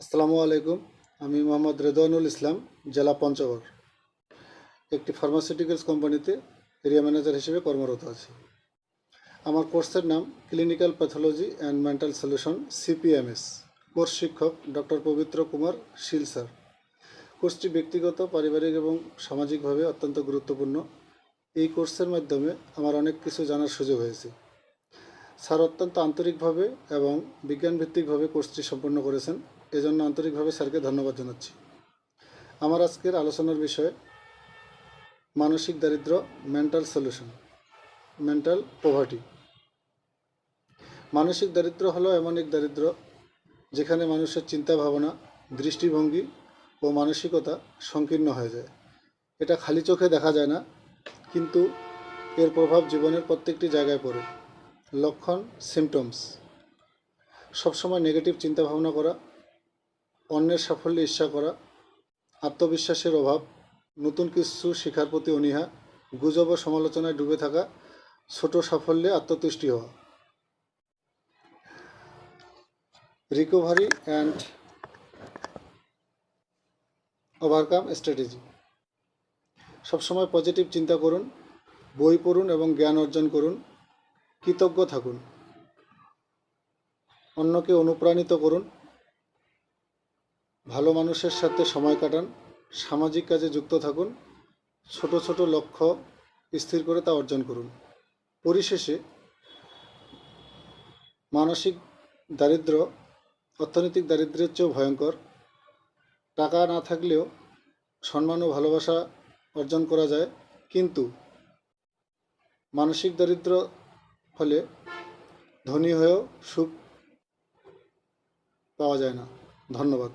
আসসালামু আলাইকুম। আমি মোহাম্মদ রেদওয়ানুল ইসলাম, জেলা পঞ্চগড়। একটি ফার্মাসিউটিক্যালস কোম্পানিতে এরিয়া ম্যানেজার হিসেবে কর্মরত আছি। আমার কোর্সের নাম clinical pathology and mental solution, CPMS. Course শিক্ষক ডক্টর পবিত্র কুমার শীল স্যার। কোর্সটি ব্যক্তিগত, পারিবারিক এবং সামাজিকভাবে অত্যন্ত গুরুত্বপূর্ণ। এই কোর্সের মাধ্যমে আমার অনেক কিছু জানার সুযোগ হয়েছে। স্যার অত্যন্ত আন্তরিকভাবে এবং বিজ্ঞানভিত্তিকভাবে কোর্সটি সম্পন্ন করেছেন। এজন্য আন্তরিকভাবে স্যারকে ধন্যবাদ জানাচ্ছি। আমার আজকের আলোচনার বিষয় মানসিক দারিদ্র্য, মেন্টাল সলিউশন, মেন্টাল পভার্টি। মানসিক দারিদ্র্য হলো এমন এক দারিদ্র্য যেখানে মানুষের চিন্তা ভাবনা, দৃষ্টিভঙ্গি ও মানসিকতা সংকীর্ণ হয়ে যায়। এটা খালি চোখে দেখা যায় না, কিন্তু এর প্রভাব জীবনের প্রত্যেকটি জায়গায় পড়ে। লক্ষণ, সিমটমস: সবসময় নেগেটিভ চিন্তা ভাবনা করা, অন্যের সাফল্যে ঈর্ষা করা, আত্মবিশ্বাসের অভাব, নতুন কিছু শেখার প্রতি অনীহা, গুজব ও সমালোচনায় ডুবে থাকা, ছোট সাফল্যে আত্মতুষ্টি হওয়া। রিকভারি অ্যান্ড ওভারকাম স্ট্র্যাটেজি: সবসময় পজিটিভ চিন্তা করুন, বই পড়ুন এবং জ্ঞান অর্জন করুন, কৃতজ্ঞ থাকুন, অন্যকে অনুপ্রাণিত করুন, ভালো মানুষের সাথে সময় কাটান, সামাজিক কাজে যুক্ত থাকুন, ছোট ছোট লক্ষ্য স্থির করে তা অর্জন করুন। পরিশেষে, মানসিক দারিদ্র্য অর্থনৈতিক দারিদ্র্যের চেয়েও ভয়ঙ্কর। টাকা না থাকলেও সম্মান ও ভালোবাসা অর্জন করা যায়, কিন্তু মানসিক দারিদ্র্য হলে ধনী হয়েও সুখ পাওয়া যায় না। ধন্যবাদ।